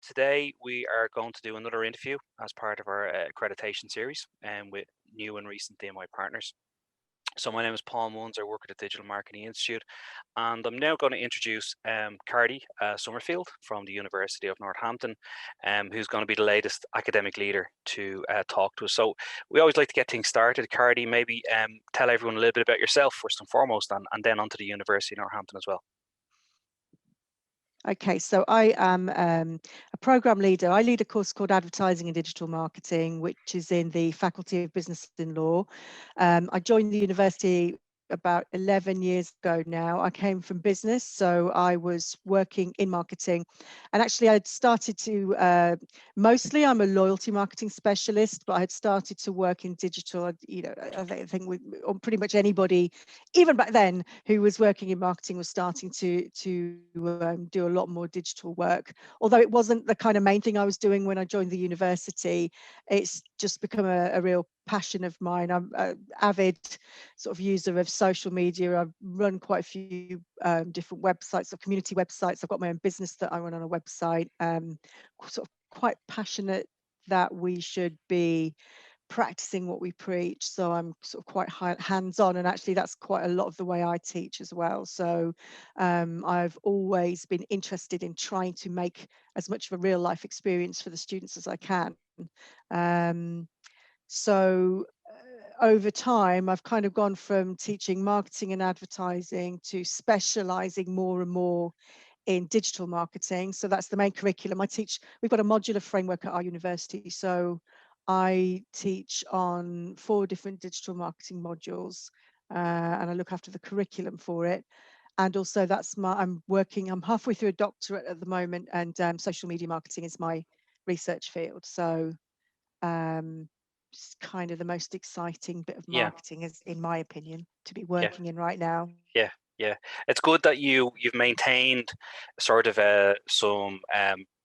Today we are going to do another interview as part of our accreditation series with new and recent DMI partners. So my name is Paul Munns. I work at the Digital Marketing Institute, and I'm now going to introduce Kardi Somerfield from the University of Northampton, who's going to be the latest academic leader to talk to us. So we always like to get things started. Kardi, maybe tell everyone a little bit about yourself first and foremost, and then onto the University of Northampton as well. Okay, so I am a program leader. I lead a course called Advertising and Digital Marketing, which is in the Faculty of Business and Law. I joined the university about 11 years ago now. I came from business, so I was working in marketing, and actually I'd started to mostly I'm a loyalty marketing specialist, but I had started to work in digital. I think with pretty much anybody, even back then, who was working in marketing was starting to do a lot more digital work. Although it wasn't the kind of main thing I was doing when I joined the university, it's just become a real passion of mine. I'm an avid sort of user of social media. I've run quite a few different websites or community websites. I've got my own business that I run on a website. Sort of quite passionate that we should be practicing what we preach. So I'm sort of quite hands-on, and actually that's quite a lot of the way I teach as well. So I've always been interested in trying to make as much of a real life experience for the students as I can. So over time, I've kind of gone from teaching marketing and advertising to specializing more and more in digital marketing. So that's the main curriculum. We've got a modular framework at our university. So I teach on 4 different digital marketing modules, and I look after the curriculum for it. And also I'm halfway through a doctorate at the moment, and social media marketing is my research field. So it's kind of the most exciting bit of Yeah, marketing, is, in my opinion, to be yeah. working in right now. Yeah, yeah. It's good that you've maintained sort of some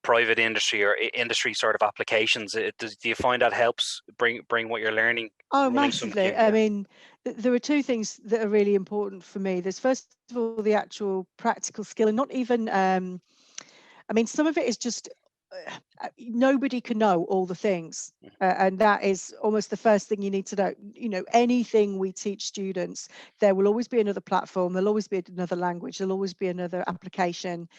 private industry or industry sort of applications. Do you find that helps bring what you're learning Oh, running some massively. I mean, there are 2 things that are really important for me. There's first of all the actual practical skill, and not even. I mean, some of it is just nobody can know all the things. And that is almost the first thing you need to know. Anything we teach students, there will always be another platform, there'll always be another language, there'll always be another application.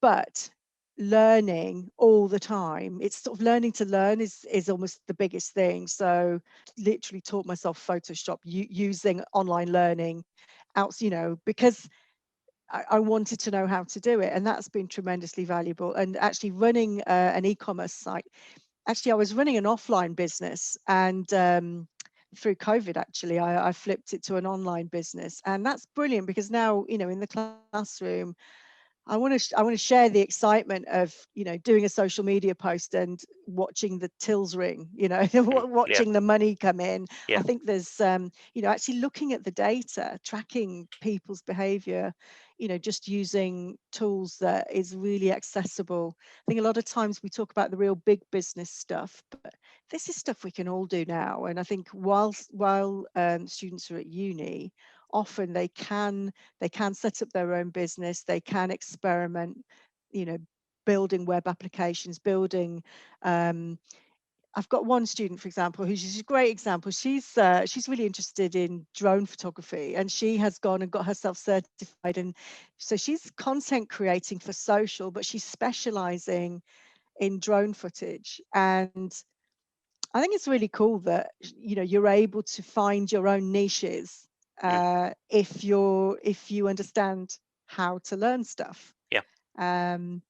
But learning all the time, it's sort of learning to learn is almost the biggest thing. So literally taught myself Photoshop using online learning out, because I wanted to know how to do it, and that's been tremendously valuable. And actually running an e-commerce site, actually I was running an offline business, and through COVID, actually, I flipped it to an online business, and that's brilliant because now, in the classroom, I want to share the excitement of doing a social media post and watching the tills ring, Yeah, watching the money come in. yeah, I think there's actually looking at the data, tracking people's behavior, just using tools that is really accessible. I think a lot of times we talk about the real big business stuff, but this is stuff we can all do now. And I think while students are at uni, often they can set up their own business, they can experiment, you know building web applications, building I've got one student, for example, who's a great example. She's really interested in drone photography, and she has gone and got herself certified, and so she's content creating for social, but she's specializing in drone footage. And I think it's really cool that you're able to find your own niches if you understand how to learn stuff. yeah, Um,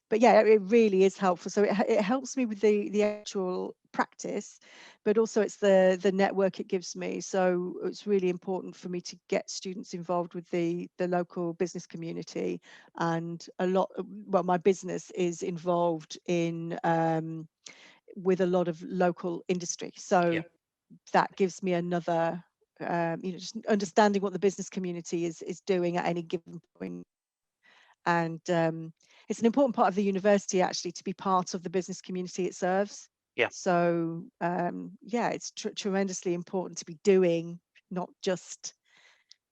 but yeah, it really is helpful. So it helps me with the actual practice, but also it's the network it gives me. So it's really important for me to get students involved with the local business community, and my business is involved in with a lot of local industry. yeah, So that gives me another, just understanding what the business community is doing at any given point. And it's an important part of the university, actually, to be part of the business community it serves. yeah. So yeah, it's tremendously important to be doing, not just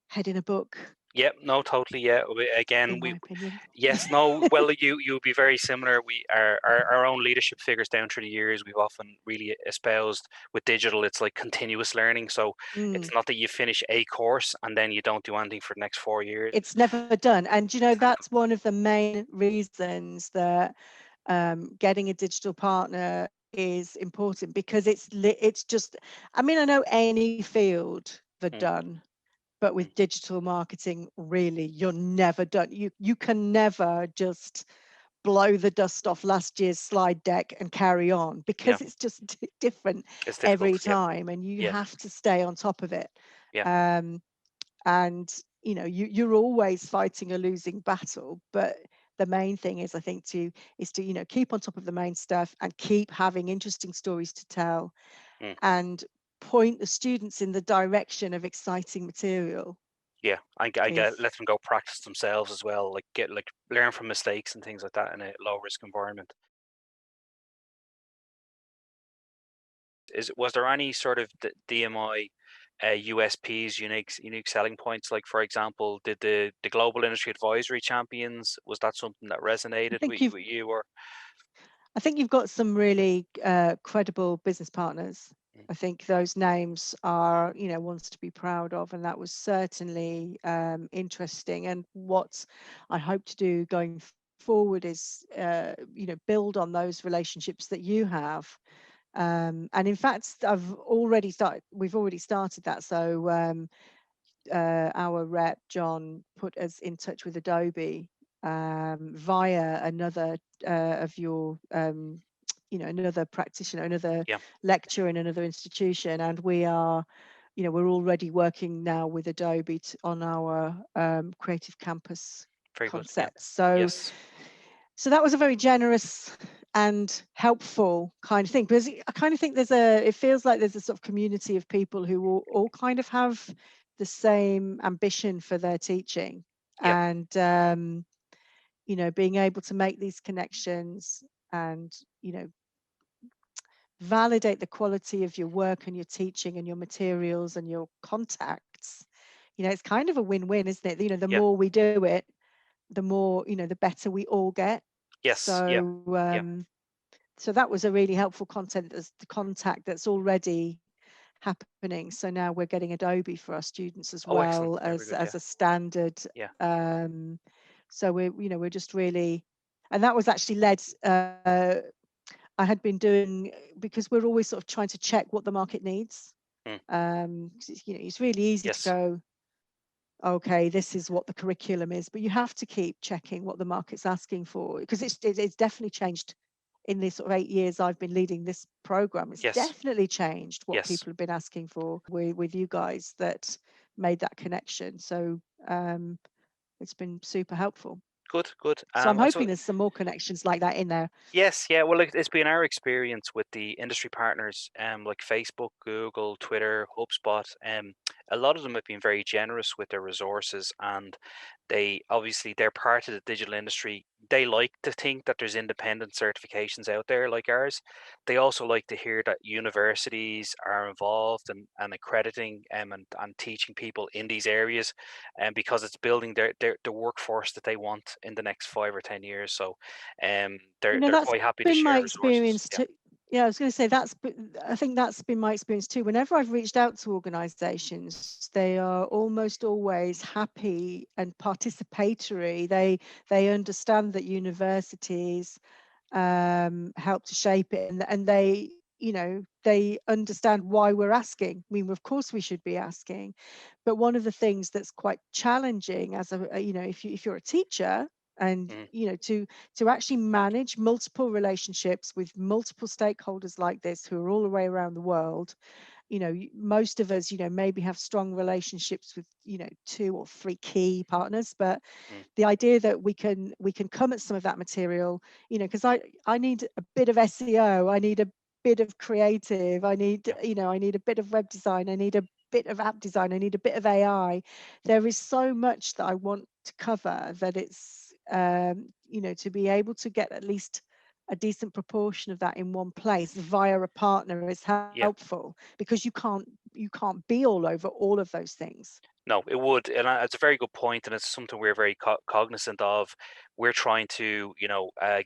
heading a book Yeah, no, totally. Yeah, again, in my opinion. yes, no. Well, you'll be very similar. We our own leadership figures down through the years. We've often really espoused with digital. It's like continuous learning. So it's Mm. not that you finish a course and then you don't do anything for the next 4 years. It's never done. And you know, It's never done. that's one of the main reasons that getting a digital partner is important, because it's just, I mean, I know any field they're Mm, done, but mm, with digital marketing, really, you're never done. You can never just blow the dust off last year's slide deck and carry on, yeah, because it's just different it's difficult. every Yeah, time, and you yeah, have to stay on top of it. yeah. Um, and you know, you're always fighting a losing battle, but the main thing is, I think, to you know, keep on top of the main stuff and keep having interesting stories to tell, Mm. and point the students in the direction of exciting material Yeah, I get is. let them go practice themselves as well, like get like learn from mistakes and things like that in a low risk environment. Was there any sort of DMI USPs, unique selling points? Like for example, did the Global Industry Advisory Champions, was that something that I resonated think you've with you or? I think you've got some really credible business partners. Mm, I think those names are, you know, ones to be proud of, and that was certainly interesting. And what I hope to do going forward is, you know, build on those relationships that you have. And in fact, we've already started that. So our rep John put us in touch with Adobe via another of your you know, another practitioner, another yeah, lecturer in another institution, and we are, you know, we're already working now with Adobe on our creative campus very good. Yeah, concepts. So yes, that was a very generous and helpful kind of thing, because I kind of think it feels like there's a sort of community of people who all kind of have the same ambition for their teaching. yeah, And you know, being able to make these connections and, you know, validate the quality of your work and your teaching and your materials and your contacts, you know, it's kind of a win-win, isn't it? You know, the yeah, more we do it, the more, you know, the better we all get. yes, yeah, So yeah. so that was a really helpful content, as the contact that's already happening. So now we're getting Adobe for our students as Oh, excellent. well Very as good. Yeah, a standard. yeah. um so we're, you know, we're just really, and that was actually led, I had been doing, because we're always sort of trying to check what the market needs. 'Cause you know, it's really easy to Yes, go, okay, this is what the curriculum is, but you have to keep checking what the market's asking for, because it's definitely changed in the sort of 8 years I've been leading this program. It's yes, definitely changed what yes. people have been asking for with you guys that made that connection. So it's been super helpful. Good, good. So I'm So hoping there's some more connections like that in there. yes, yeah. Well, it's been our experience with the industry partners, like Facebook, Google, Twitter, HubSpot. A lot of them have been very generous with their resources, and they're part of the digital industry. They like to think that there's independent certifications out there like ours. They also like to hear that universities are involved and accrediting and teaching people in these areas, and because it's building the workforce that they want in the next 5 or 10 years. So You they're know, they're that's quite happy to been my share resources. experience Yeah. too. Yeah, I was going to say I think that's been my experience too. Whenever I've reached out to organisations, they are almost always happy and participatory. They understand that universities help to shape it, and they, you know, they understand why we're asking. I mean, of course we should be asking, but one of the things that's quite challenging as you know, if you're a teacher, and Mm, you know, to actually manage multiple relationships with multiple stakeholders like this, who are all the way around the world. You know, most of us, you know, maybe have strong relationships with, you know, 2 or 3 key partners, but mm, the idea that we can come at some of that material, you know, because I need a bit of SEO, I need a bit of creative, I need, yeah. you know, I need a bit of web design, I need a bit of app design, I need a bit of AI. There is so much that I want to cover, that it's you know, to be able to get at least a decent proportion of that in one place via a partner is Yeah. helpful, because you can't be all over all of those things. No, it would, and it's a very good point, and it's something we're very cognizant of. We're trying to,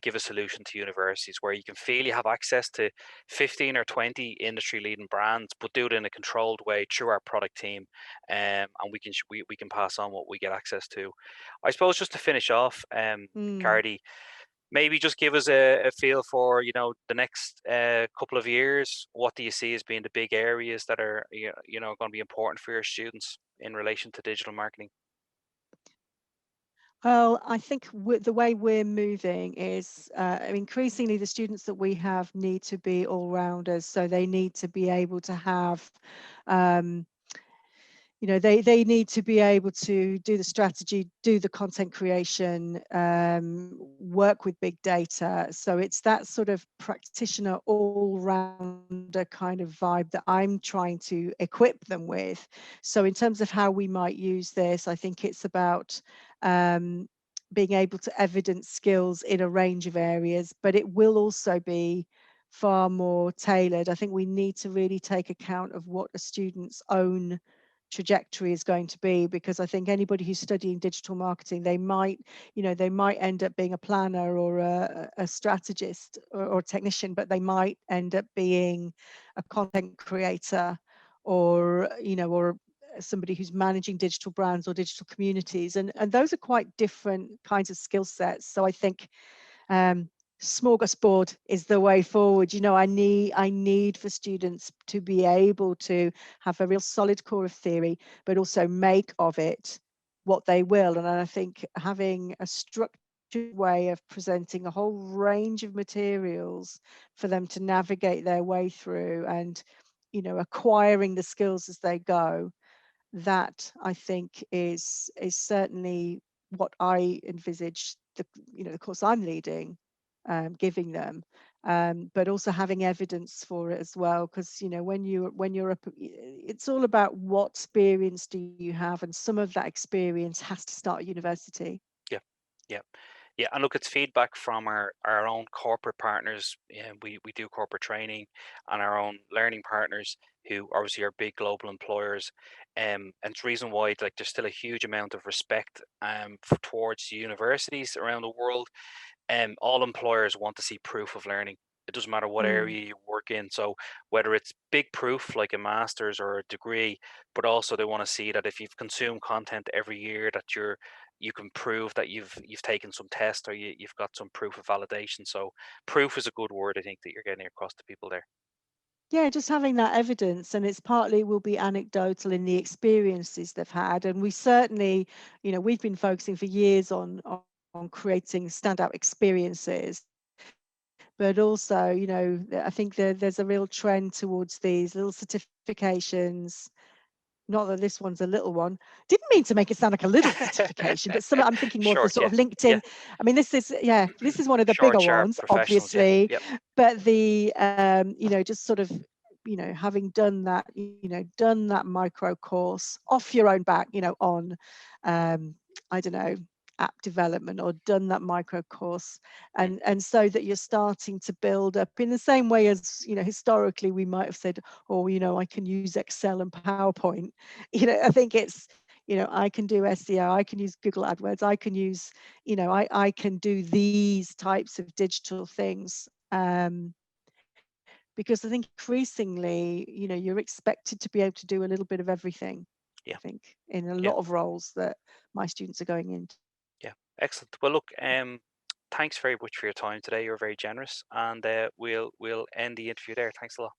give a solution to universities where you can feel you have access to 15 or 20 industry-leading brands, but do it in a controlled way through our product team, and we can pass on what we get access to. I suppose just to finish off, Mm. Cardi, maybe just give us a feel for, the next couple of years. What do you see as being the big areas that are, going to be important for your students in relation to digital marketing? Well, I think the way we're moving is increasingly the students that we have need to be all rounders. So they need to be able to have um, they need to be able to do the strategy, do the content creation, work with big data. So it's that sort of practitioner all rounder kind of vibe that I'm trying to equip them with. So in terms of how we might use this, I think it's about um, being able to evidence skills in a range of areas, but it will also be far more tailored. I think we need to really take account of what a student's own trajectory is going to be, because I think anybody who's studying digital marketing, they might end up being a planner or a strategist or technician, but they might end up being a content creator, or somebody who's managing digital brands or digital communities, and those are quite different kinds of skill sets. So I think um, smorgasbord is the way forward. I need for students to be able to have a real solid core of theory, but also make of it what they will. And I think having a structured way of presenting a whole range of materials for them to navigate their way through, and acquiring the skills as they go, that I think is certainly what I envisage the course I'm leading, giving them, but also having evidence for it as well, because when you're up, it's all about what experience do you have, and some of that experience has to start at university. Yeah, yeah, yeah. And look, it's feedback from our own corporate partners. We do corporate training, and our own learning partners, who obviously are big global employers. And it's the reason why, like, there's still a huge amount of respect towards universities around the world. All employers want to see proof of learning. It doesn't matter what Mm. area you work in. So whether it's big proof like a master's or a degree, but also they want to see that if you've consumed content every year, that you can prove that you've taken some test, or you've got some proof of validation. So proof is a good word, I think, that you're getting across to people there. Yeah, just having that evidence, and it's partly will be anecdotal in the experiences they've had, and we certainly, we've been focusing for years on creating standout experiences, but also, I think there's a real trend towards these little certifications. Not that this one's a little one. Didn't mean to make it sound like a little certification, but some I'm thinking more of the Short, sort yeah, of yeah. LinkedIn. I mean, this is one of the bigger Short, sharp ones, professionals. Yeah, obviously, yep. but just sort of, having done that micro course off your own back, on, I don't know, app development, or done that micro course, Mm, and so that you're starting to build up in the same way as, historically we might have said, oh, I can use Excel and PowerPoint. I think it's, I can do SEO, I can use Google AdWords, I can use, I can do these types of digital things. Because I think increasingly, you're expected to be able to do a little bit of everything, I yeah, think, in a yeah. lot of roles that my students are going into. Yeah, excellent. Well, look, thanks very much for your time today. You're very generous, and we'll end the interview there. Thanks a lot.